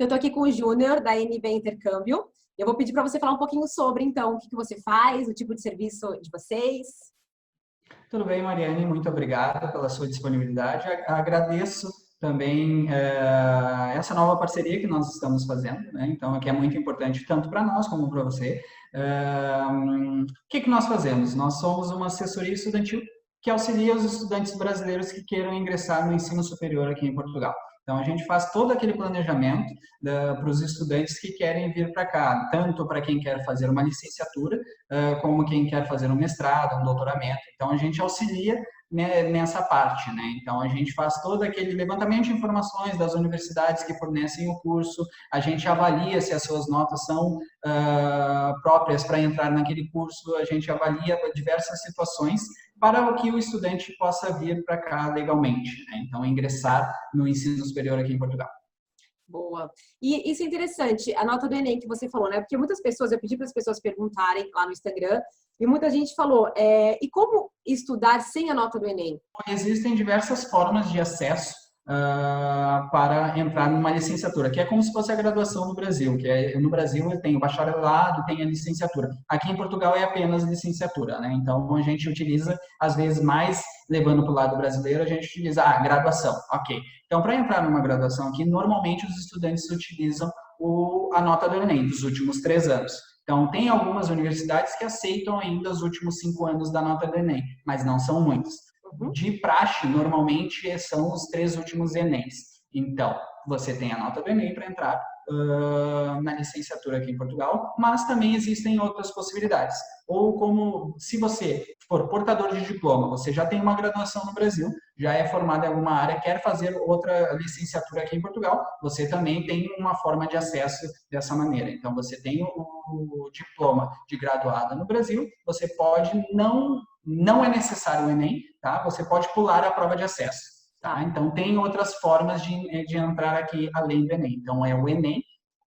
eu estou aqui com o Júnior, da NB Intercâmbio. Eu vou pedir para você falar um pouquinho sobre, então, o que você faz, o tipo de serviço de vocês. Tudo bem, Mariane, muito obrigado pela sua disponibilidade. Agradeço também essa nova parceria que nós estamos fazendo, né? Então, que é muito importante tanto para nós como para você. O que nós fazemos? Nós somos uma assessoria estudantil que auxilia os estudantes brasileiros que queiram ingressar no ensino superior aqui em Portugal. Então, a gente faz todo aquele planejamento para os estudantes que querem vir para cá, tanto para quem quer fazer uma licenciatura, como quem quer fazer um mestrado, um doutoramento. Então, a gente auxilia nessa parte, né? Então, a gente faz todo aquele levantamento de informações das universidades que fornecem o curso, a gente avalia se as suas notas são próprias para entrar naquele curso, a gente avalia diversas situações para que o estudante possa vir para cá legalmente, né? Então, ingressar no ensino superior aqui em Portugal. Boa. E isso é interessante, a nota do Enem que você falou, né? Porque muitas pessoas, eu pedi para as pessoas perguntarem lá no Instagram, e muita gente falou, e como estudar sem a nota do Enem? Existem diversas formas de acesso para entrar numa licenciatura, que é como se fosse a graduação no Brasil, no Brasil tem o bacharelado, tem a licenciatura. Aqui em Portugal é apenas licenciatura, né? Então a gente utiliza, às vezes mais levando para o lado brasileiro, a gente utiliza a graduação, ok. Então para entrar numa graduação aqui, normalmente os estudantes utilizam a nota do Enem dos últimos 3 anos. Então, tem algumas universidades que aceitam ainda os últimos 5 anos da nota do Enem, mas não são muitas. De praxe, normalmente, são os 3 últimos Enems. Então, você tem a nota do Enem para entrar na licenciatura aqui em Portugal, mas também existem outras possibilidades. Ou como, se você for portador de diploma, você já tem uma graduação no Brasil, já é formado em alguma área, quer fazer outra licenciatura aqui em Portugal, você também tem uma forma de acesso dessa maneira. Então, você tem o diploma de graduada no Brasil, você pode, não é necessário o Enem, tá? Você pode pular a prova de acesso. Tá? Então, tem outras formas de entrar aqui além do Enem. Então, é o Enem,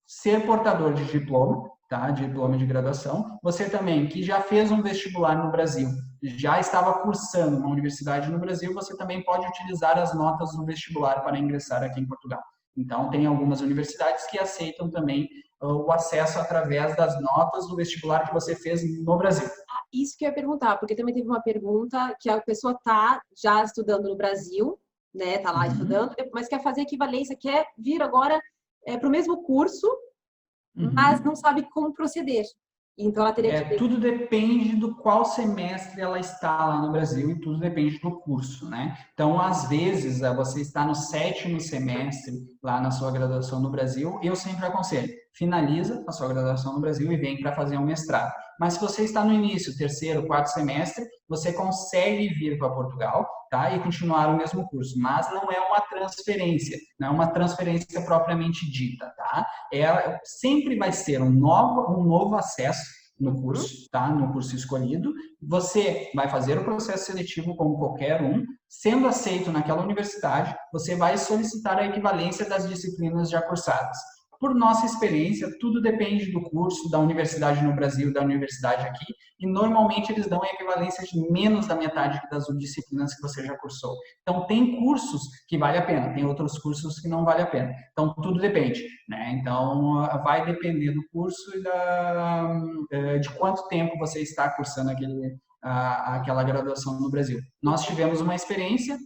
ser portador de diploma, tá? Diploma de graduação. Você também, que já fez um vestibular no Brasil, já estava cursando uma universidade no Brasil, você também pode utilizar as notas do vestibular para ingressar aqui em Portugal. Então, tem algumas universidades que aceitam também o acesso através das notas do vestibular que você fez no Brasil. Isso que eu ia perguntar, porque também teve uma pergunta que a pessoa está já estudando no Brasil, né? Tá lá estudando, mas quer fazer equivalência, quer vir agora para o mesmo curso, mas não sabe como proceder. Então ela teria que... Tudo depende do qual semestre ela está lá no Brasil e tudo depende do curso, né? Então, às vezes, você está no 7º semestre lá na sua graduação no Brasil, eu sempre aconselho, finaliza a sua graduação no Brasil e vem para fazer um mestrado. Mas se você está no início, 3º, 4º semestre, você consegue vir para Portugal, tá? E continuar o mesmo curso, mas não é uma transferência, não é uma transferência propriamente dita, tá? Sempre vai ser um novo acesso no curso, tá? No curso escolhido. Você vai fazer o processo seletivo como qualquer um. Sendo aceito naquela universidade, você vai solicitar a equivalência das disciplinas já cursadas. Por nossa experiência, tudo depende do curso, da universidade no Brasil, da universidade aqui, e normalmente eles dão a equivalência de menos da metade das disciplinas que você já cursou. Então, tem cursos que vale a pena, tem outros cursos que não vale a pena. Então, tudo depende, né? Então, vai depender do curso e de quanto tempo você está cursando aquela graduação no Brasil. Nós tivemos uma experiência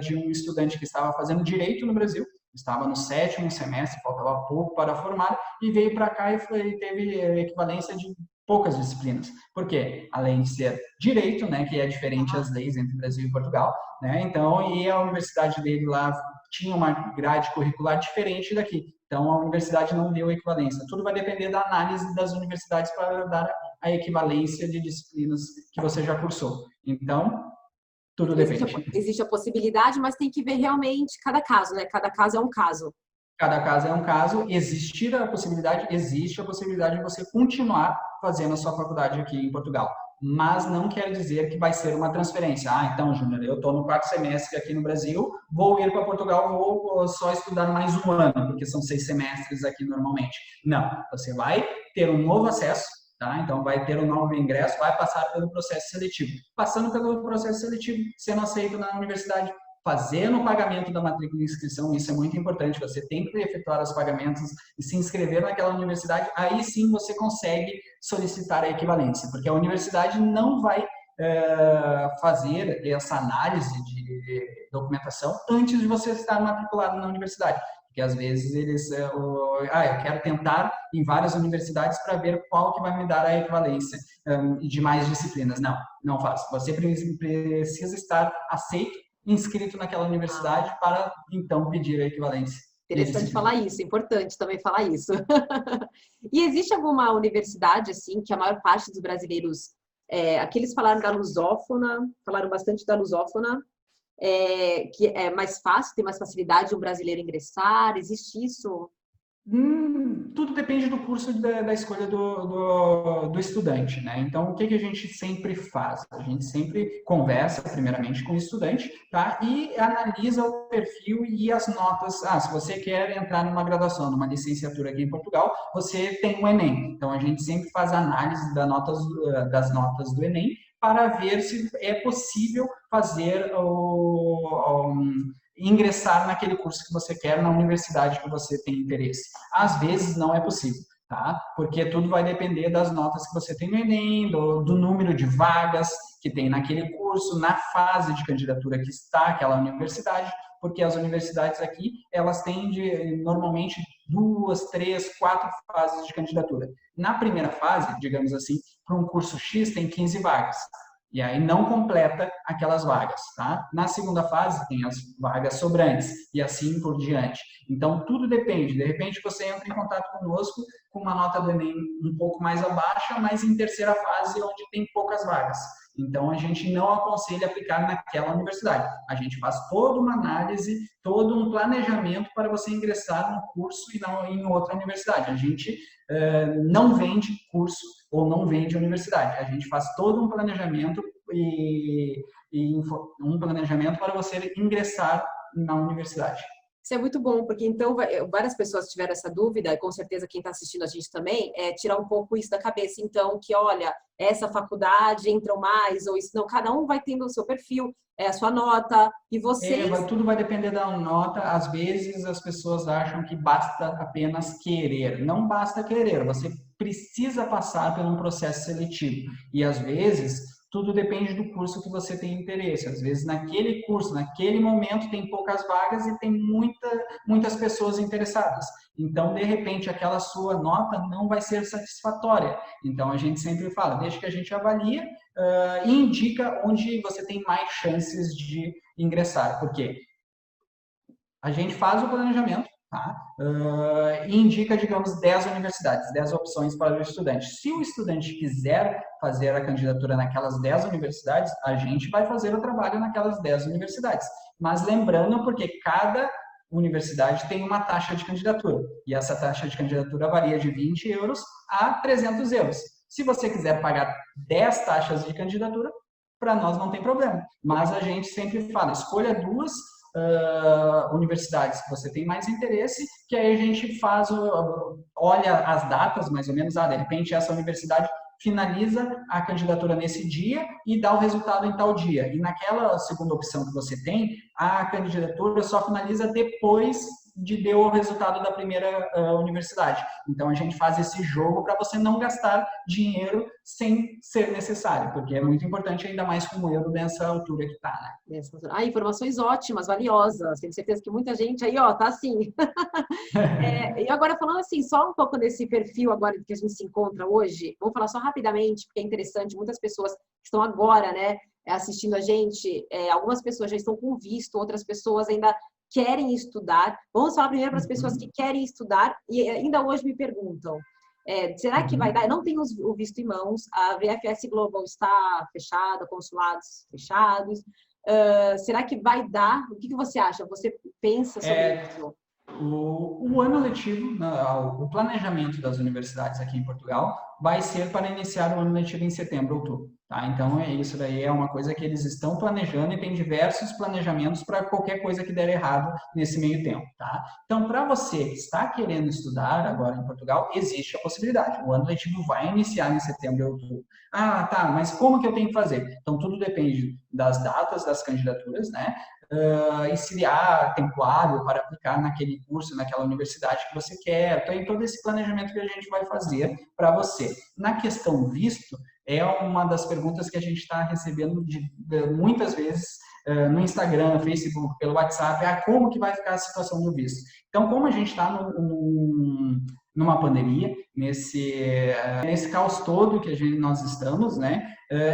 de um estudante que estava fazendo direito no Brasil, estava no 7º semestre, faltava pouco para formar, e veio para cá e teve equivalência de poucas disciplinas. Por quê? Além de ser direito, né, que é diferente as leis entre Brasil e Portugal, né, então, e a universidade dele lá tinha uma grade curricular diferente daqui. Então, a universidade não deu equivalência. Tudo vai depender da análise das universidades para dar a equivalência de disciplinas que você já cursou. Então, tudo depende. Existe a possibilidade, mas tem que ver realmente cada caso, né? Cada caso é um caso. Cada caso é um caso. Existe a possibilidade de você continuar fazendo a sua faculdade aqui em Portugal. Mas não quer dizer que vai ser uma transferência. Então, Júnior, eu estou no 4º semestre aqui no Brasil, vou ir para Portugal, vou só estudar mais um ano, porque são 6 semestres aqui normalmente. Não, você vai ter um novo acesso, tá? Então, vai ter um novo ingresso, vai passar pelo processo seletivo. Passando pelo processo seletivo, sendo aceito na universidade, fazendo o pagamento da matrícula de inscrição, isso é muito importante, você tem que efetuar os pagamentos e se inscrever naquela universidade, aí sim você consegue solicitar a equivalência, porque a universidade não vai fazer essa análise de documentação antes de você estar matriculado na universidade. Porque às vezes eu quero tentar em várias universidades para ver qual que vai me dar a equivalência de mais disciplinas. Não, não faz. Você precisa estar aceito, inscrito naquela universidade para então pedir a equivalência. Interessante falar isso, importante também falar isso. E existe alguma universidade assim que a maior parte dos brasileiros, aqueles falaram da lusófona, falaram bastante da lusófona, que é mais fácil, tem mais facilidade de um brasileiro ingressar? Existe isso? Tudo depende do curso da escolha do estudante, né? Então, o que a gente sempre faz? A gente sempre conversa, primeiramente, com o estudante, tá? E analisa o perfil e as notas. Se você quer entrar numa graduação, numa licenciatura aqui em Portugal, você tem o Enem. Então, a gente sempre faz análise das notas do Enem para ver se é possível fazer ingressar naquele curso que você quer na universidade que você tem interesse. Às vezes não é possível, tá? Porque tudo vai depender das notas que você tem no Enem, do número de vagas que tem naquele curso, na fase de candidatura que está aquela universidade, porque as universidades aqui, elas têm normalmente 2, 3, 4 fases de candidatura. Na primeira fase, digamos assim, para um curso X tem 15 vagas. E aí não completa aquelas vagas, tá? Na segunda fase tem as vagas sobrantes e assim por diante. Então tudo depende. De repente você entra em contato conosco com uma nota do Enem um pouco mais abaixo, mas em terceira fase onde tem poucas vagas. Então a gente não aconselha aplicar naquela universidade. A gente faz toda uma análise, todo um planejamento para você ingressar no curso e não em outra universidade. A gente não vende curso ou não vende universidade. A gente faz todo um planejamento e um planejamento para você ingressar na universidade. Isso é muito bom, porque então várias pessoas tiveram essa dúvida, e com certeza quem está assistindo a gente também, tirar um pouco isso da cabeça. Então, que olha, essa faculdade entram mais, ou isso não, cada um vai tendo o seu perfil, a sua nota, e vocês... Tudo vai depender da nota. Às vezes as pessoas acham que basta apenas querer. Não basta querer, você precisa passar por um processo seletivo. E às vezes... tudo depende do curso que você tem interesse. Às vezes, naquele curso, naquele momento, tem poucas vagas e tem muitas pessoas interessadas. Então, de repente, aquela sua nota não vai ser satisfatória. Então, a gente sempre fala, deixa que a gente avalia e indica onde você tem mais chances de ingressar. Por quê? A gente faz o planejamento, tá? E indica, digamos, 10 universidades, 10 opções para o estudante. Se o estudante quiser fazer a candidatura naquelas 10 universidades, a gente vai fazer o trabalho naquelas 10 universidades. Mas lembrando, porque cada universidade tem uma taxa de candidatura, e essa taxa de candidatura varia de 20 euros a 300 euros. Se você quiser pagar 10 taxas de candidatura, para nós não tem problema. Mas a gente sempre fala, escolha 2 universidades que você tem mais interesse, que aí a gente olha as datas, mais ou menos, de repente essa universidade finaliza a candidatura nesse dia e dá o resultado em tal dia. E naquela segunda opção que você tem, a candidatura só finaliza depois de deu o resultado da primeira universidade. Então, a gente faz esse jogo para você não gastar dinheiro sem ser necessário, porque é muito importante, ainda mais com o euro nessa altura que está, né? Informações ótimas, valiosas. Tenho certeza que muita gente aí, tá assim. E agora, falando assim, só um pouco desse perfil agora que a gente se encontra hoje, vou falar só rapidamente, porque é interessante, muitas pessoas que estão agora, né, assistindo a gente, algumas pessoas já estão com visto, outras pessoas ainda querem estudar. Vamos falar primeiro para as pessoas que querem estudar e ainda hoje me perguntam, será que vai dar? Eu não tenho o visto em mãos, a VFS Global está fechada, consulados fechados. Será que vai dar? O que você acha? Você pensa sobre isso? O ano letivo, o planejamento das universidades aqui em Portugal vai ser para iniciar o ano letivo em setembro, outubro. Tá? Então, isso daí é uma coisa que eles estão planejando e tem diversos planejamentos para qualquer coisa que der errado nesse meio tempo. Tá? Então, para você que está querendo estudar agora em Portugal, existe a possibilidade. O ano letivo vai iniciar em setembro ou outubro. Tá, mas como que eu tenho que fazer? Então, tudo depende das datas das candidaturas, né? e se há tempo hábil para aplicar naquele curso, naquela universidade que você quer. Tem todo esse planejamento que a gente vai fazer para você. Na questão visto, é uma das perguntas que a gente está recebendo muitas vezes no Instagram, no Facebook, pelo WhatsApp, como que vai ficar a situação do visto. Então, como a gente está numa pandemia, nesse caos todo que nós estamos, né?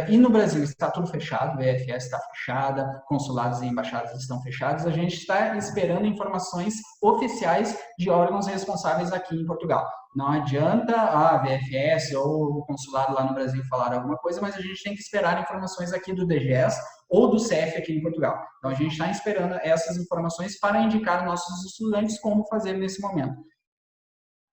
E no Brasil está tudo fechado, a VFS está fechada, consulados e embaixadas estão fechados, a gente está esperando informações oficiais de órgãos responsáveis aqui em Portugal. Não adianta a VFS ou o consulado lá no Brasil falar alguma coisa, mas a gente tem que esperar informações aqui do DGS ou do CEF aqui em Portugal. Então, a gente está esperando essas informações para indicar aos nossos estudantes como fazer nesse momento.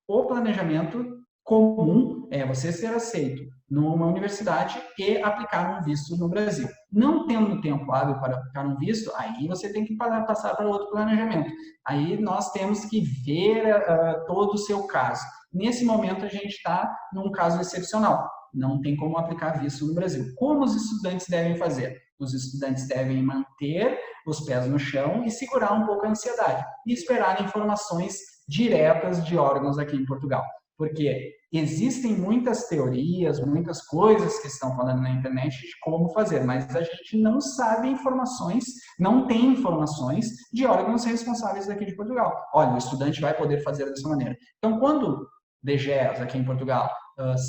O planejamento comum é você ser aceito numa universidade e aplicar um visto no Brasil. Não tendo tempo hábil para aplicar um visto, aí você tem que passar para outro planejamento. Aí nós temos que ver todo o seu caso. Nesse momento, a gente está num caso excepcional. Não tem como aplicar visto no Brasil. Como os estudantes devem fazer? Os estudantes devem manter os pés no chão e segurar um pouco a ansiedade e esperar informações diretas de órgãos aqui em Portugal. Porque existem muitas teorias, muitas coisas que estão falando na internet de como fazer, mas a gente não sabe informações, não tem informações de órgãos responsáveis daqui de Portugal. Olha, o estudante vai poder fazer dessa maneira. Então, quando DGES aqui em Portugal,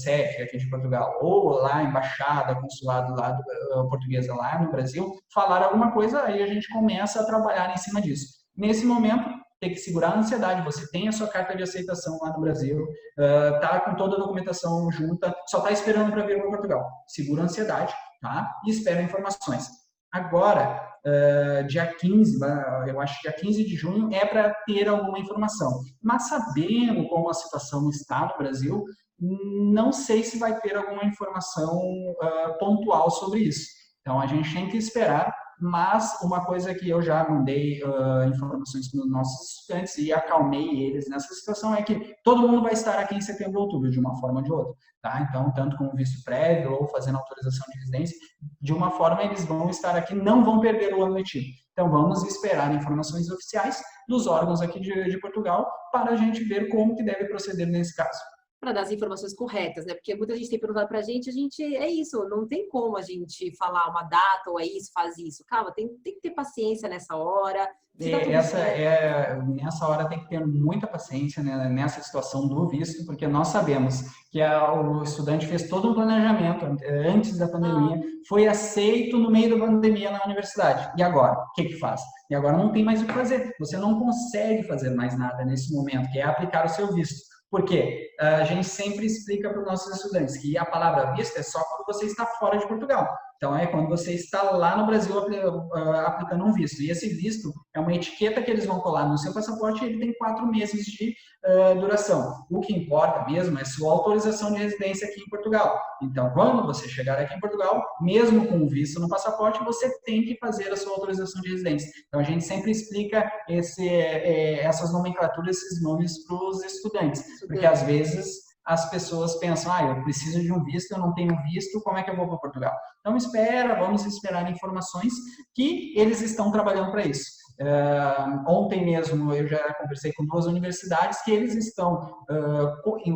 CEF aqui de Portugal, ou lá a embaixada, consulado lá portuguesa lá no Brasil, falar alguma coisa, aí a gente começa a trabalhar em cima disso. Nesse momento, tem que segurar a ansiedade. Você tem a sua carta de aceitação lá no Brasil, tá com toda a documentação junta, só está esperando para vir para Portugal. Segura a ansiedade, tá? E espera informações. Agora, dia 15, eu acho que dia 15 de junho é para ter alguma informação. Mas sabendo como a situação está no Brasil, não sei se vai ter alguma informação pontual sobre isso. Então, a gente tem que esperar, mas uma coisa que eu já mandei informações para os nossos estudantes e acalmei eles nessa situação é que todo mundo vai estar aqui em setembro ou outubro, de uma forma ou de outra. Tá? Então, tanto com visto prévio ou fazendo autorização de residência, de uma forma eles vão estar aqui, não vão perder o ano letivo. Então, vamos esperar informações oficiais dos órgãos aqui de Portugal para a gente ver como que deve proceder nesse caso. Para dar as informações corretas, né? Porque muita gente tem perguntado para a gente, é isso, não tem como a gente falar uma data ou é isso, faz isso. Calma, tem que ter paciência nessa hora. Nessa hora tem que ter muita paciência, né, nessa situação do visto, porque nós sabemos que o estudante fez todo um planejamento antes da pandemia, foi aceito no meio da pandemia na universidade. E agora? O que faz? E agora não tem mais o que fazer. Você não consegue fazer mais nada nesse momento, que é aplicar o seu visto. Por quê? A gente sempre explica para os nossos estudantes que a palavra visto é só quando você está fora de Portugal. Então, é quando você está lá no Brasil aplicando um visto. E esse visto é uma etiqueta que eles vão colar no seu passaporte e ele tem 4 meses de duração. O que importa mesmo é sua autorização de residência aqui em Portugal. Então, quando você chegar aqui em Portugal, mesmo com o visto no passaporte, você tem que fazer a sua autorização de residência. Então, a gente sempre explica essas nomenclaturas, esses nomes para os estudantes. Porque, às vezes, as pessoas pensam, eu preciso de um visto, eu não tenho visto, como é que eu vou para Portugal? Então, vamos esperar informações que eles estão trabalhando para isso. Ontem mesmo eu já conversei com 2 universidades que eles estão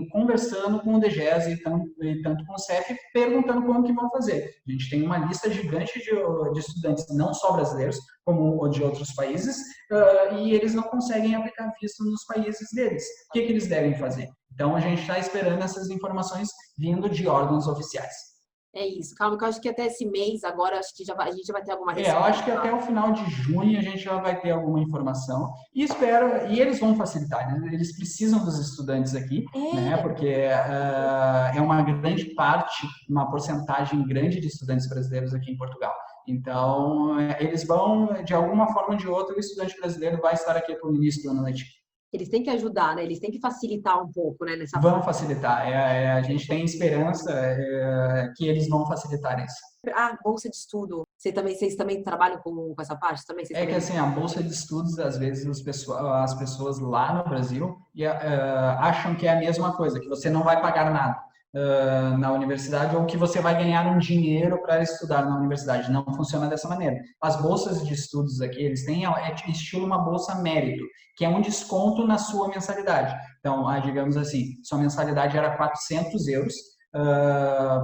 conversando com o DGES e tanto com o CEF, perguntando como que vão fazer. A gente tem uma lista gigante de estudantes, não só brasileiros, como de outros países, e eles não conseguem aplicar visto nos países deles. O que eles devem fazer? Então, a gente está esperando essas informações vindo de órgãos oficiais. É isso. Calma, que eu acho que até esse mês, agora, acho que a gente já vai ter alguma resposta. Eu acho que até o final de junho a gente já vai ter alguma informação. E eles vão facilitar, né? Eles precisam dos estudantes aqui, né? Porque é uma grande parte, uma porcentagem grande de estudantes brasileiros aqui em Portugal. Então, eles vão, de alguma forma ou de outra, o estudante brasileiro vai estar aqui para o início do ano letivo. Eles têm que ajudar, né? Eles têm que facilitar um pouco, né? Vão facilitar. A gente tem esperança que eles vão facilitar isso. Bolsa de estudo. Vocês também trabalham com essa parte? Que assim, a bolsa de estudos, às vezes as pessoas lá no Brasil acham que é a mesma coisa, que você não vai pagar nada. na universidade ou que você vai ganhar um dinheiro para estudar na universidade. Não funciona dessa maneira. As bolsas de estudos aqui, eles têm estilo uma bolsa mérito, que é um desconto na sua mensalidade. Então, digamos assim, sua mensalidade era 400 euros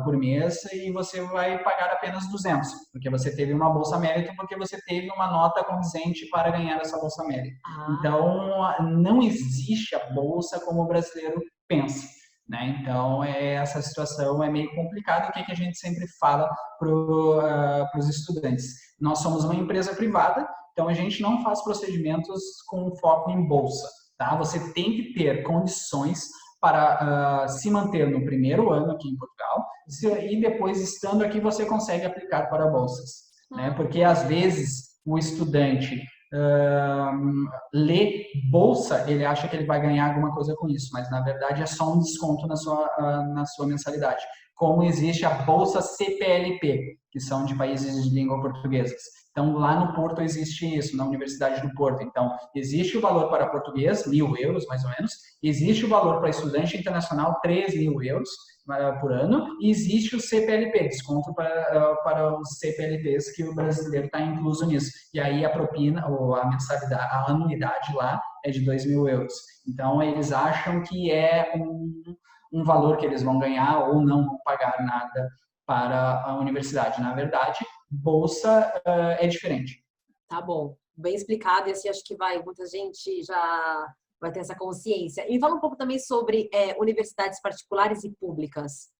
por mês e você vai pagar apenas 200, porque você teve uma bolsa mérito, porque você teve uma nota condizente para ganhar essa bolsa mérito. Então, não existe a bolsa como o brasileiro pensa. Né? Então, essa situação é meio complicada. O que a gente sempre fala para os estudantes? Nós somos uma empresa privada, então a gente não faz procedimentos com foco em bolsa. Tá? Você tem que ter condições para se manter no primeiro ano aqui em Portugal e depois, estando aqui, você consegue aplicar para bolsas. Né? Porque, às vezes, o estudante lê bolsa, ele acha que ele vai ganhar alguma coisa com isso, mas na verdade é só um desconto na sua mensalidade. Como existe a bolsa CPLP, que são de países de língua portuguesa. Então, lá no Porto existe isso, na Universidade do Porto. Então, existe o valor para português, 1.000 euros mais ou menos, existe o valor para estudante internacional, 3.000 euros por ano, e existe o CPLP, desconto para os CPLPs que o brasileiro está incluso nisso. E aí a propina, ou a mensalidade, a anuidade lá é de 2.000 euros. Então, eles acham que é um valor que eles vão ganhar ou não vão pagar nada para a universidade. Na verdade, bolsa é diferente. Tá bom, bem explicado, e assim acho que muita gente já vai ter essa consciência. E fala um pouco também sobre universidades particulares e públicas.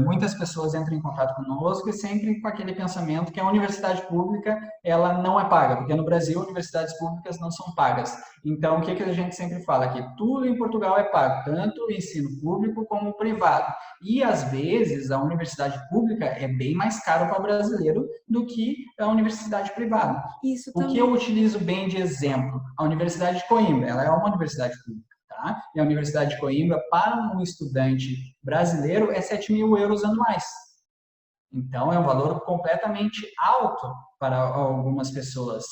Muitas pessoas entram em contato conosco e sempre com aquele pensamento que a universidade pública ela não é paga, porque no Brasil universidades públicas não são pagas. Então, o que a gente sempre fala aqui? Tudo em Portugal é pago, tanto o ensino público como o privado. E, às vezes, a universidade pública é bem mais cara para o brasileiro do que a universidade privada. Isso também. O que eu utilizo bem de exemplo? A Universidade de Coimbra, ela é uma universidade pública. Tá? E a Universidade de Coimbra, para um estudante brasileiro, é 7.000 euros anuais. Então, é um valor completamente alto para algumas pessoas.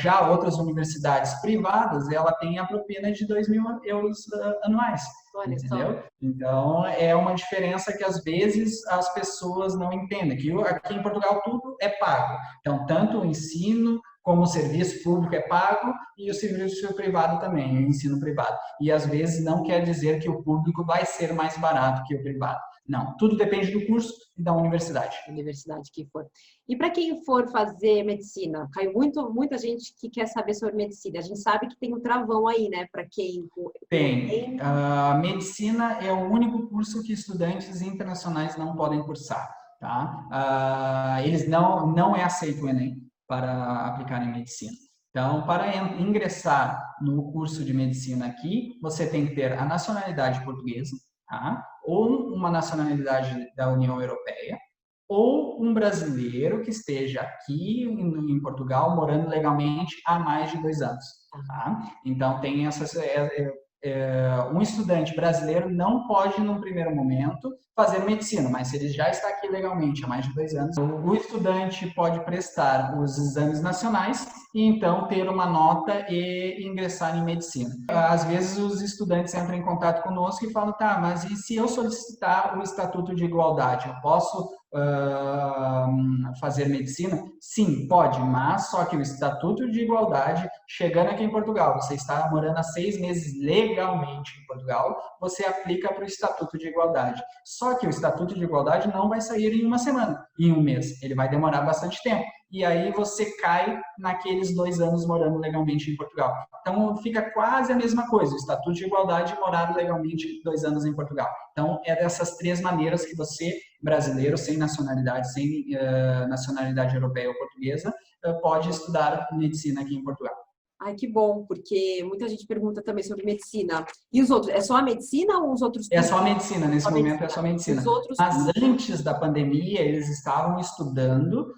Já outras universidades privadas, ela tem a propina de 2.000 euros anuais. Entendeu? Então, é uma diferença que, às vezes, as pessoas não entendem. Que aqui em Portugal, tudo é pago. Então, tanto o ensino como o serviço público é pago e o serviço privado também, o ensino privado. E, às vezes, não quer dizer que o público vai ser mais barato que o privado. Não, tudo depende do curso e da universidade. Universidade que for. E para quem for fazer medicina, caiu muita gente que quer saber sobre medicina. A gente sabe que tem um travão aí, né? Para quem... Tem. A medicina é o único curso que estudantes internacionais não podem cursar. Tá? Eles não é aceito o Enem para aplicar em medicina. Então, para ingressar no curso de medicina aqui, você tem que ter a nacionalidade portuguesa, tá? Ou uma nacionalidade da União Europeia, ou um brasileiro que esteja aqui em Portugal morando legalmente há mais de 2 anos. Tá? Então, tem essas... um estudante brasileiro não pode, num primeiro momento, fazer medicina, mas se ele já está aqui legalmente há mais de 2 anos, o estudante pode prestar os exames nacionais e então ter uma nota e ingressar em medicina. Às vezes os estudantes entram em contato conosco e falam, tá, mas e se eu solicitar o Estatuto de Igualdade, eu posso fazer medicina? Sim, pode, mas só que o Estatuto de Igualdade, chegando aqui em Portugal, você está morando há 6 meses legalmente em Portugal, você aplica para o Estatuto de Igualdade. Só que o Estatuto de Igualdade não vai sair em 1 semana, em 1 mês. Ele vai demorar bastante tempo. E aí você cai naqueles 2 anos morando legalmente em Portugal. Então, fica quase a mesma coisa. O Estatuto de Igualdade e morar legalmente 2 anos em Portugal. Então, é dessas 3 maneiras que você, brasileiro, sem nacionalidade europeia ou portuguesa, pode estudar medicina aqui em Portugal. Ai, que bom, porque muita gente pergunta também sobre medicina. E os outros? É só a medicina ou os outros? É só a medicina, nesse momento é só a medicina. Mas antes da pandemia, eles estavam estudando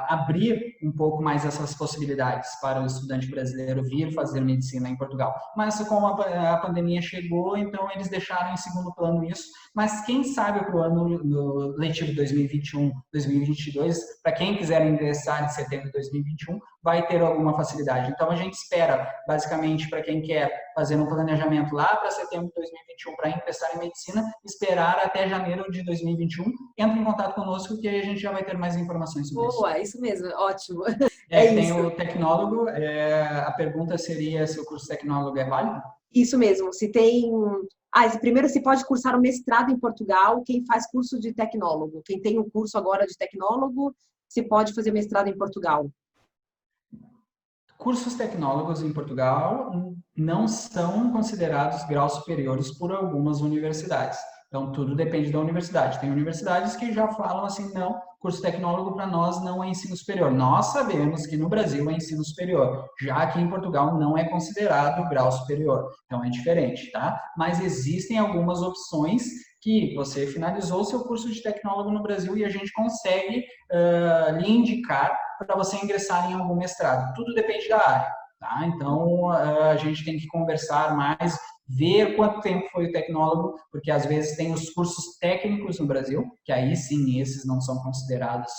abrir um pouco mais essas possibilidades para o estudante brasileiro vir fazer medicina em Portugal. Mas como a pandemia chegou, então eles deixaram em segundo plano isso. Mas quem sabe para o ano letivo 2021, 2022, para quem quiser ingressar em setembro de 2021, vai ter alguma facilidade. Então a gente espera, basicamente, para quem quer fazer um planejamento lá para setembro de 2021 para ingressar em medicina, esperar até janeiro de 2021. Entre em contato conosco que aí a gente já vai ter mais informações sobre isso. Boa, isso mesmo, ótimo. É Tem isso. o tecnólogo, a pergunta seria se o curso tecnólogo é válido? Isso mesmo, se tem... primeiro, se pode cursar um mestrado em Portugal, quem faz curso de tecnólogo. Quem tem um curso agora de tecnólogo, se pode fazer mestrado em Portugal. Cursos tecnólogos em Portugal não são considerados graus superiores por algumas universidades. Então, tudo depende da universidade. Tem universidades que já falam assim, não, curso tecnólogo para nós não é ensino superior. Nós sabemos que no Brasil é ensino superior, já que em Portugal não é considerado grau superior. Então, é diferente, tá? Mas existem algumas opções que você finalizou seu curso de tecnólogo no Brasil e a gente consegue lhe indicar para você ingressar em algum mestrado. Tudo depende da área, tá? Então, a gente tem que conversar mais, ver quanto tempo foi o tecnólogo, porque às vezes tem os cursos técnicos no Brasil, que aí sim, esses não são considerados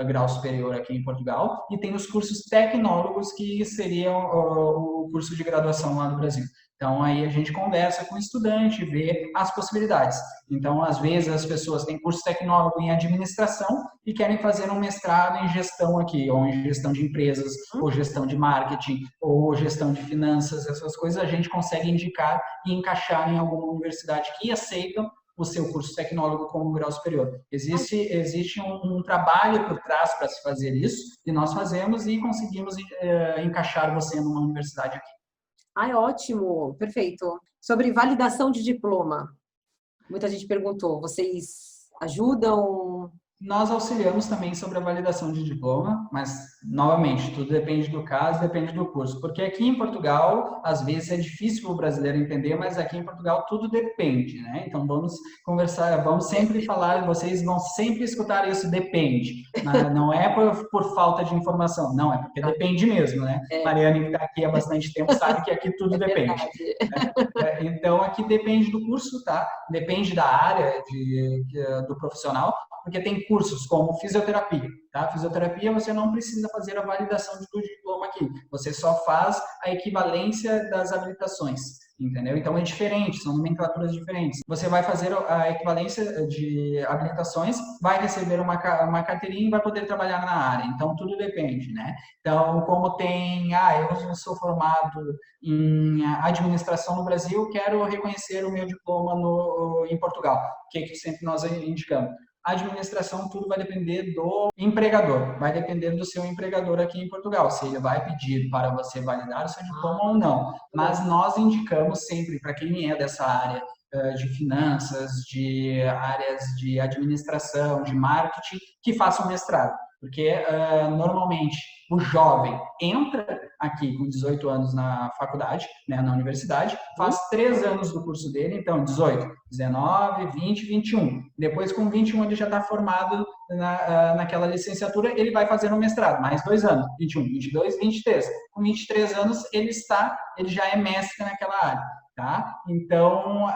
grau superior aqui em Portugal, e tem os cursos tecnólogos, que seriam o curso de graduação lá no Brasil. Então, aí a gente conversa com o estudante, vê as possibilidades. Então, às vezes, as pessoas têm curso tecnólogo em administração e querem fazer um mestrado em gestão aqui, ou em gestão de empresas, ou gestão de marketing, ou gestão de finanças, essas coisas a gente consegue indicar e encaixar em alguma universidade que aceitam o seu curso tecnólogo como grau superior. Existe um trabalho por trás para se fazer isso, e nós fazemos e conseguimos encaixar você numa universidade aqui. Ótimo, perfeito. Sobre validação de diploma. Muita gente perguntou, vocês ajudam? Nós auxiliamos também sobre a validação de diploma, mas, novamente, tudo depende do caso, depende do curso. Porque aqui em Portugal, às vezes é difícil para o brasileiro entender, mas aqui em Portugal tudo depende, né? Então, vamos conversar, vamos sempre falar, vocês vão sempre escutar isso, depende. Não é por falta de informação, não, é porque depende mesmo, né? Mariane, que está aqui há bastante tempo, sabe que aqui tudo depende. Então, aqui depende do curso, tá? Depende da área do profissional, porque tem cursos como fisioterapia, tá? Fisioterapia você não precisa fazer a validação do diploma aqui, você só faz a equivalência das habilitações, entendeu? Então é diferente, são nomenclaturas diferentes. Você vai fazer a equivalência de habilitações, vai receber uma carteirinha e vai poder trabalhar na área, então tudo depende, né? Então, como tem, eu sou formado em administração no Brasil, quero reconhecer o meu diploma em Portugal, o que sempre nós indicamos? A administração, tudo vai depender do empregador, vai depender do seu empregador aqui em Portugal, se ele vai pedir para você validar o seu diploma ou não. Mas nós indicamos sempre, para quem é dessa área de finanças, de áreas de administração, de marketing, que faça um mestrado. Porque, normalmente, o jovem entra aqui com 18 anos na faculdade, né, na universidade, faz 3 anos do curso dele, então 18, 19, 20, 21. Depois, com 21, ele já está formado naquela licenciatura, ele vai fazer um mestrado, mais 2 anos, 21, 22, 23. Com 23 anos, ele já é mestre naquela área. Tá? Então,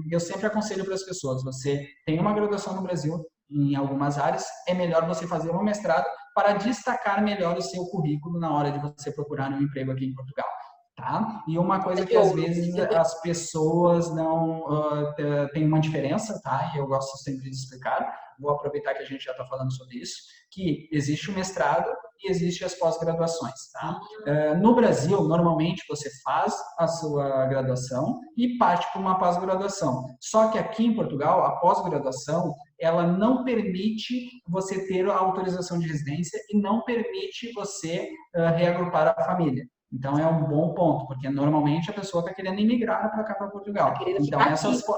eu sempre aconselho para as pessoas, você tem uma graduação no Brasil, em algumas áreas, é melhor você fazer um mestrado para destacar melhor o seu currículo na hora de você procurar um emprego aqui em Portugal. Tá? E uma coisa que às vezes as pessoas não tem uma diferença, tá? E eu gosto sempre de explicar, vou aproveitar que a gente já está falando sobre isso, que existe o mestrado e existe as pós-graduações, tá? No Brasil, normalmente você faz a sua graduação e parte para uma pós-graduação. Só que aqui em Portugal, a pós-graduação, ela não permite você ter a autorização de residência e não permite você reagrupar a família. Então, é um bom ponto, porque normalmente a pessoa está querendo imigrar para cá, para Portugal. Então,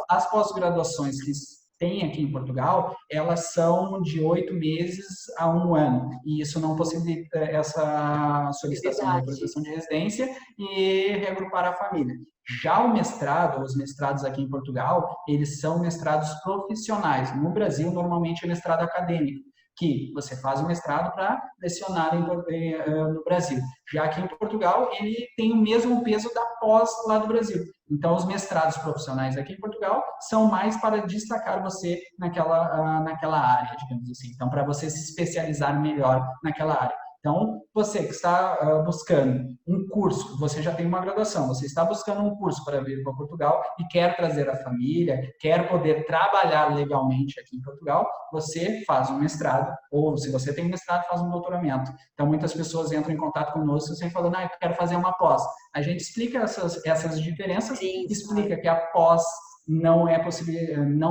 as pós-graduações que tem aqui em Portugal, elas são de 8 meses a 1 ano. E isso não possibilita essa solicitação de autorização de residência e reagrupar a família. Já o mestrado, os mestrados aqui em Portugal, eles são mestrados profissionais. No Brasil, normalmente é mestrado acadêmico. que você faz o mestrado para lecionar no Brasil. Já que em Portugal, ele tem o mesmo peso da pós lá do Brasil. Então, os mestrados profissionais aqui em Portugal são mais para destacar você naquela área, digamos assim. Então, para você se especializar melhor naquela área. Então, você que está buscando um curso, você já tem uma graduação, você está buscando um curso para vir para Portugal e quer trazer a família, quer poder trabalhar legalmente aqui em Portugal, você faz um mestrado, ou se você tem mestrado, faz um doutoramento. Então, muitas pessoas entram em contato conosco sempre falando, eu quero fazer uma pós. A gente explica essas diferenças, explica que a pós não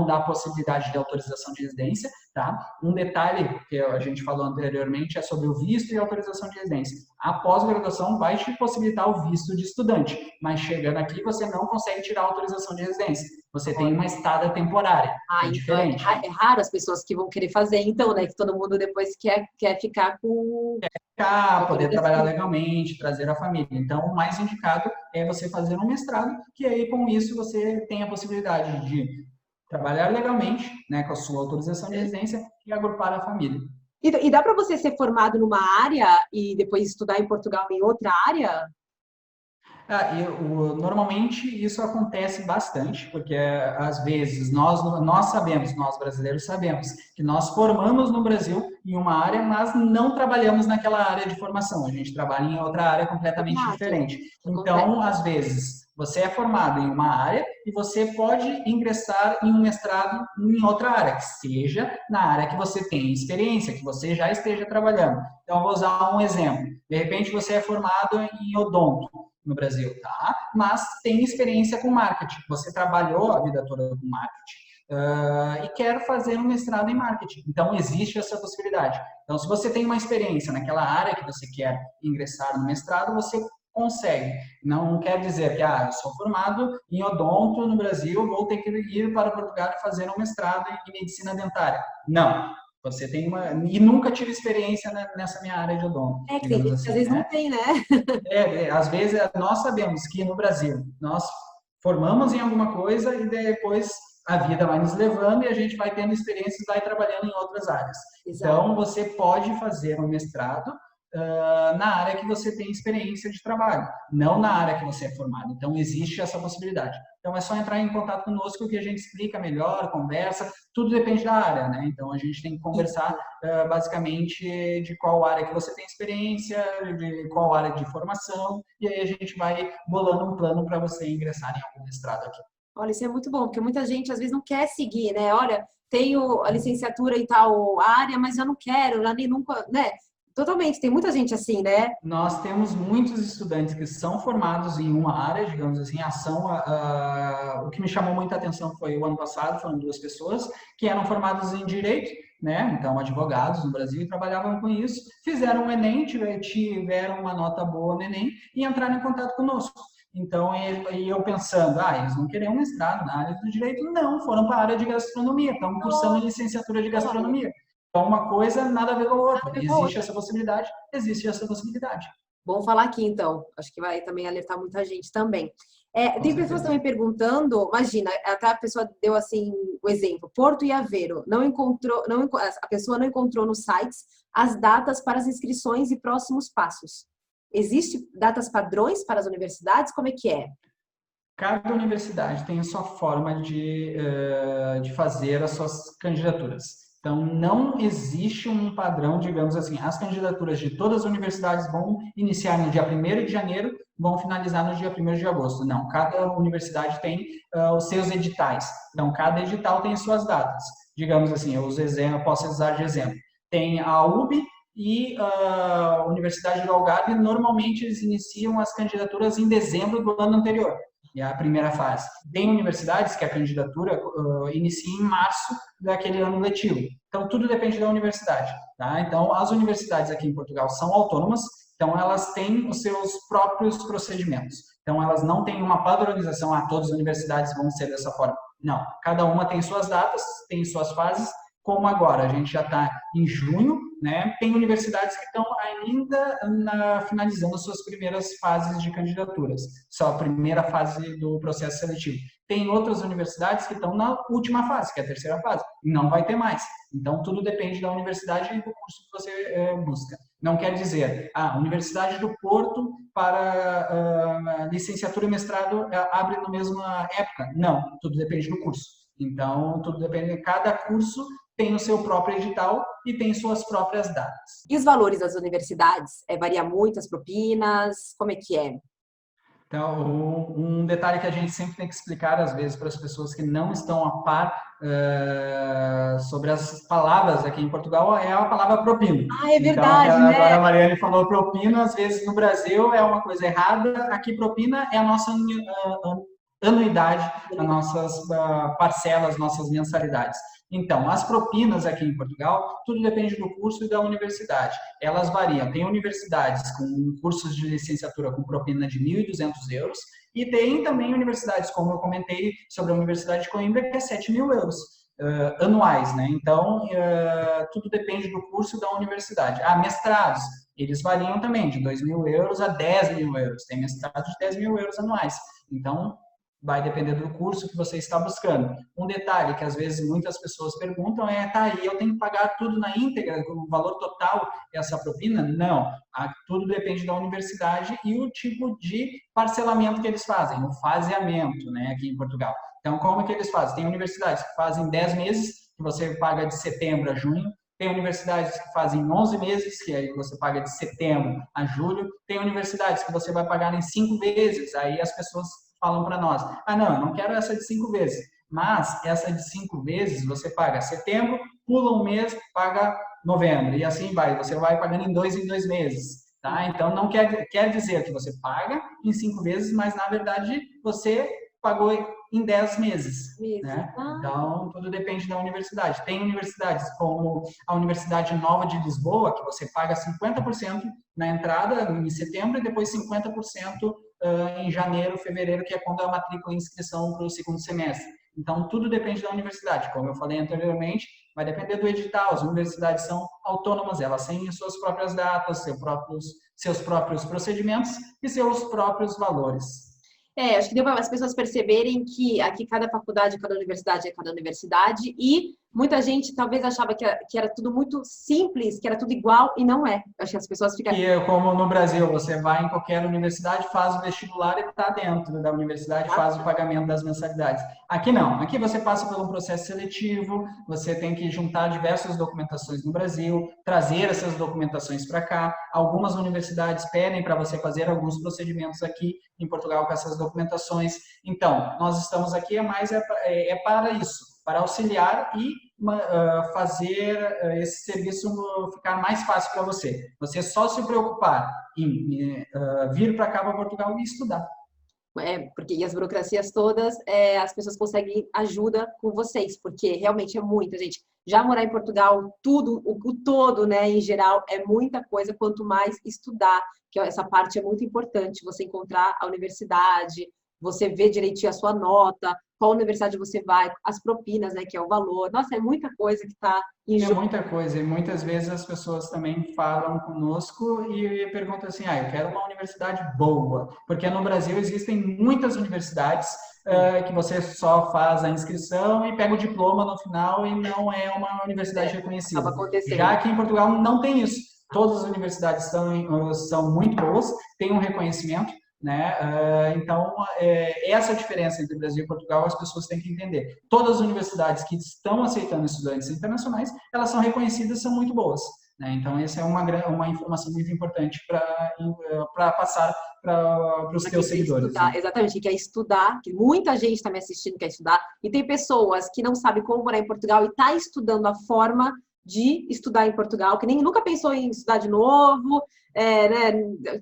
dá possibilidade de autorização de residência, tá? Um detalhe que a gente falou anteriormente é sobre o visto e a autorização de residência. A pós-graduação vai te possibilitar o visto de estudante, mas chegando aqui você não consegue tirar a autorização de residência. Você tem uma estada temporária, é diferente. É raro as pessoas que vão querer fazer, então, né? Que todo mundo depois quer ficar com... Poder trabalhar legalmente, trazer a família. Então, o mais indicado é você fazer um mestrado, que aí com isso você tem a possibilidade de trabalhar legalmente, né, com a sua autorização de residência e agrupar a família. E dá para você ser formado numa área e depois estudar em Portugal em outra área? Normalmente isso acontece bastante, porque às vezes nós sabemos, nós brasileiros sabemos, que nós formamos no Brasil em uma área, mas não trabalhamos naquela área de formação. A gente trabalha em outra área completamente diferente. Então, às vezes, você é formado em uma área e você pode ingressar em um mestrado em outra área, que seja na área que você tem experiência, que você já esteja trabalhando. Então, eu vou usar um exemplo. De repente, você é formado em odonto no Brasil, tá? Mas tem experiência com marketing. Você trabalhou a vida toda com marketing e quer fazer um mestrado em marketing. Então, existe essa possibilidade. Então, se você tem uma experiência naquela área que você quer ingressar no mestrado, você consegue. Não quer dizer que eu sou formado em odonto no Brasil, vou ter que ir para Portugal e fazer um mestrado em medicina dentária. Não. Você tem e nunca tive experiência nessa minha área de odonto. Que assim, às vezes não tem, né? Às vezes nós sabemos que no Brasil nós formamos em alguma coisa e depois a vida vai nos levando e a gente vai tendo experiências e vai trabalhando em outras áreas. Exato. Então, você pode fazer um mestrado na área que você tem experiência de trabalho, não na área que você é formado. Então, existe essa possibilidade. Então, é só entrar em contato conosco que a gente explica melhor, conversa, tudo depende da área, né? Então, a gente tem que conversar basicamente de qual área que você tem experiência, de qual área de formação, e aí a gente vai bolando um plano para você ingressar em algum mestrado aqui. Olha, isso é muito bom, porque muita gente às vezes não quer seguir, né? Olha, tenho a licenciatura em tal área, mas eu não quero, nem nunca, né? Totalmente, tem muita gente assim, né? Nós temos muitos estudantes que são formados em uma área, digamos assim, o que me chamou muita atenção foi o ano passado, foram 2 pessoas que eram formadas em Direito, né? Então, advogados no Brasil e trabalhavam com isso, fizeram o Enem, tiveram uma nota boa no Enem e entraram em contato conosco. Então, eu pensando, eles não queriam mestrado na área do Direito, não, foram para a área de Gastronomia, estão cursando licenciatura de Gastronomia. Então, uma coisa nada a ver com a outra. Existe essa possibilidade, existe essa possibilidade. Vamos falar aqui, então. Acho que vai também alertar muita gente também. Tem pessoas também perguntando, imagina, até a pessoa deu assim o exemplo, Porto e Aveiro, a pessoa não encontrou nos sites as datas para as inscrições e próximos passos. Existem datas padrões para as universidades? Como é que é? Cada universidade tem a sua forma de fazer as suas candidaturas. Então, não existe um padrão, digamos assim, as candidaturas de todas as universidades vão iniciar no dia 1º de janeiro, vão finalizar no dia 1º de agosto. Não, cada universidade tem os seus editais. Então, cada edital tem as suas datas. Digamos assim, eu posso usar de exemplo. Tem a UB e a Universidade do Algarve, normalmente eles iniciam as candidaturas em dezembro do ano anterior. É a primeira fase. Tem universidades que a candidatura inicia em março daquele ano letivo. Então, tudo depende da universidade. Tá? Então, as universidades aqui em Portugal são autônomas, então elas têm os seus próprios procedimentos. Então, elas não têm uma padronização, todas as universidades vão ser dessa forma. Não, cada uma tem suas datas, tem suas fases, como agora a gente já está em junho, né, tem universidades que estão ainda finalizando suas primeiras fases de candidaturas, só a primeira fase do processo seletivo. Tem outras universidades que estão na última fase, que é a terceira fase, e não vai ter mais. Então, tudo depende da universidade e do curso que você busca. Não quer dizer, a Universidade do Porto para licenciatura e mestrado abre na mesma época. Não, tudo depende do curso. Então, tudo depende, cada curso tem o seu próprio edital e tem suas próprias datas. E os valores das universidades? Varia muito as propinas? Como é que é? Então, um detalhe que a gente sempre tem que explicar, às vezes, para as pessoas que não estão a par sobre as palavras aqui em Portugal, é a palavra propina. É verdade, então, né? Agora a Mariane falou propina, às vezes no Brasil é uma coisa errada, aqui propina é a nossa anuidade, as nossas parcelas, nossas mensalidades. Então, as propinas aqui em Portugal, tudo depende do curso e da universidade. Elas variam. Tem universidades com cursos de licenciatura com propina de 1.200 euros e tem também universidades, como eu comentei sobre a Universidade de Coimbra, que é 7.000 euros anuais, né? Então, tudo depende do curso e da universidade. Mestrados, eles variam também de 2.000 euros a 10.000 euros. Tem mestrados de 10.000 euros anuais. Então, vai depender do curso que você está buscando. Um detalhe que às vezes muitas pessoas perguntam e eu tenho que pagar tudo na íntegra, o valor total essa propina? Não, tudo depende da universidade e o tipo de parcelamento que eles fazem, o faseamento, né, aqui em Portugal. Então, como é que eles fazem? Tem universidades que fazem 10 meses, que você paga de setembro a junho. Tem universidades que fazem 11 meses, que aí você paga de setembro a julho. Tem universidades que você vai pagar em 5 vezes, aí as pessoas falam para nós, não, eu não quero essa de 5 vezes, mas essa de 5 vezes você paga setembro, pula um mês, paga novembro, e assim vai, você vai pagando em 2 meses, tá? Então, não quer dizer que você paga em 5 vezes, mas na verdade você pagou em 10 meses, né? Então, tudo depende da universidade. Tem universidades como a Universidade Nova de Lisboa, que você paga 50% na entrada em setembro e depois 50% em janeiro, fevereiro, que é quando a matrícula e inscrição para o segundo semestre. Então, tudo depende da universidade. Como eu falei anteriormente, vai depender do edital. As universidades são autônomas, elas têm suas próprias datas, seus próprios procedimentos e seus próprios valores. Acho que deu para as pessoas perceberem que aqui cada faculdade, cada universidade é cada universidade e muita gente talvez achava que era tudo muito simples, que era tudo igual e não é. Acho que as pessoas ficam... Como no Brasil, você vai em qualquer universidade, faz o vestibular e está dentro da universidade, faz o pagamento das mensalidades. Aqui não, aqui você passa por um processo seletivo, você tem que juntar diversas documentações no Brasil, trazer essas documentações para cá. Algumas universidades pedem para você fazer alguns procedimentos aqui em Portugal com essas documentações. Então, nós estamos aqui para isso, para auxiliar e fazer esse serviço ficar mais fácil para você. Você só se preocupar em vir para cá, para Portugal e estudar. Porque e as burocracias todas, as pessoas conseguem ajuda com vocês, porque realmente é muita, gente. Já morar em Portugal, tudo, o todo, né, em geral, é muita coisa, quanto mais estudar, que essa parte é muito importante, você encontrar a universidade, você ver direitinho a sua nota, qual universidade você vai, as propinas, né, que é o valor. Nossa, é muita coisa que está em jogo. É muita coisa, e muitas vezes as pessoas também falam conosco e perguntam assim, eu quero uma universidade boa, porque no Brasil existem muitas universidades que você só faz a inscrição e pega o diploma no final e não é uma universidade reconhecida. Já aqui em Portugal não tem isso. Todas as universidades são muito boas, têm um reconhecimento, né? Então, essa diferença entre Brasil e Portugal as pessoas têm que entender. Todas as universidades que estão aceitando estudantes internacionais, elas são reconhecidas, são muito boas, né? Então, essa é uma informação muito importante para passar para os teus seguidores. Estudar, né? Exatamente, que quer estudar, que muita gente está me assistindo quer estudar, e tem pessoas que não sabem como morar em Portugal e está estudando a forma de estudar em Portugal, que nem nunca pensou em estudar de novo, né?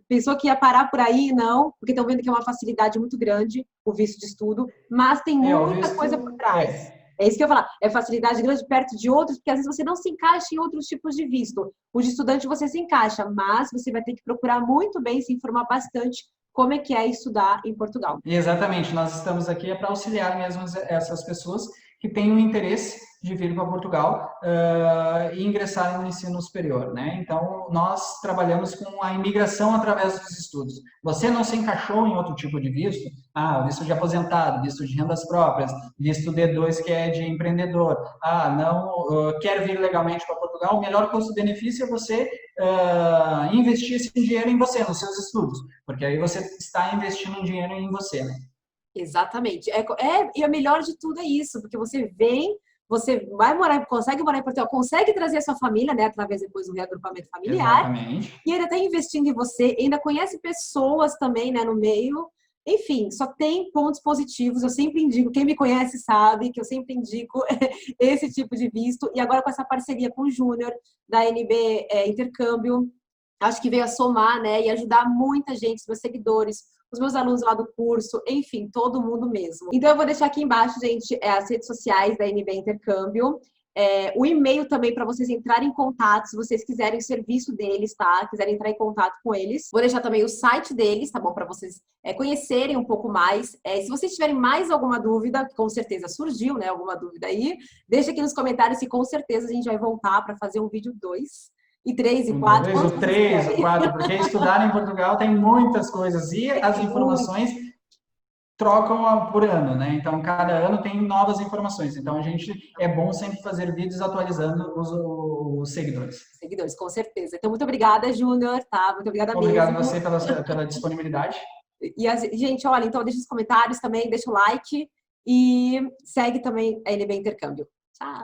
Pensou que ia parar por aí, não, porque estão vendo que é uma facilidade muito grande o visto de estudo, mas tem muita coisa por trás. É isso que eu ia falar, é facilidade grande perto de outros, porque às vezes você não se encaixa em outros tipos de visto. O de estudante você se encaixa, mas você vai ter que procurar muito bem, se informar bastante como é que é estudar em Portugal. Exatamente, nós estamos aqui para auxiliar mesmo essas pessoas que têm o interesse de vir para Portugal e ingressarem no ensino superior, né? Então, nós trabalhamos com a imigração através dos estudos. Você não se encaixou em outro tipo de visto? Visto de aposentado, visto de rendas próprias, visto D2 que é de empreendedor. Não quer vir legalmente para Portugal? O melhor custo-benefício é você investir esse dinheiro em você, nos seus estudos, porque aí você está investindo dinheiro em você, né? Exatamente. E o melhor de tudo é isso, porque você vem, você vai morar, consegue morar em Portugal, consegue trazer a sua família, né, através depois do reagrupamento familiar, Exatamente. e ainda está investindo em você, ainda conhece pessoas também, né, no meio. Enfim, só tem pontos positivos. Eu sempre indico, quem me conhece sabe que eu sempre indico esse tipo de visto. E agora com essa parceria com o Júnior, da NB Intercâmbio, acho que veio a somar, né, e ajudar muita gente, os meus seguidores, os meus alunos lá do curso, enfim, todo mundo mesmo. Então, eu vou deixar aqui embaixo, gente, as redes sociais da NB Intercâmbio, o e-mail também para vocês entrarem em contato, se vocês quiserem o serviço deles, tá? Quiserem entrar em contato com eles. Vou deixar também o site deles, tá bom? Para vocês conhecerem um pouco mais. Se vocês tiverem mais alguma dúvida, que com certeza surgiu, né? Alguma dúvida aí, deixa aqui nos comentários e com certeza a gente vai voltar para fazer um vídeo 2. E 3 e 4. O 3, o 4, porque estudar em Portugal tem muitas coisas e as informações trocam por ano, né? Então, cada ano tem novas informações. Então, é bom sempre fazer vídeos atualizando os seguidores. Seguidores, com certeza. Então, muito obrigada, Júnior, tá? Muito obrigada mesmo. Obrigado a você pela disponibilidade. E, gente, olha, então deixa os comentários também, deixa o like e segue também a NB Intercâmbio.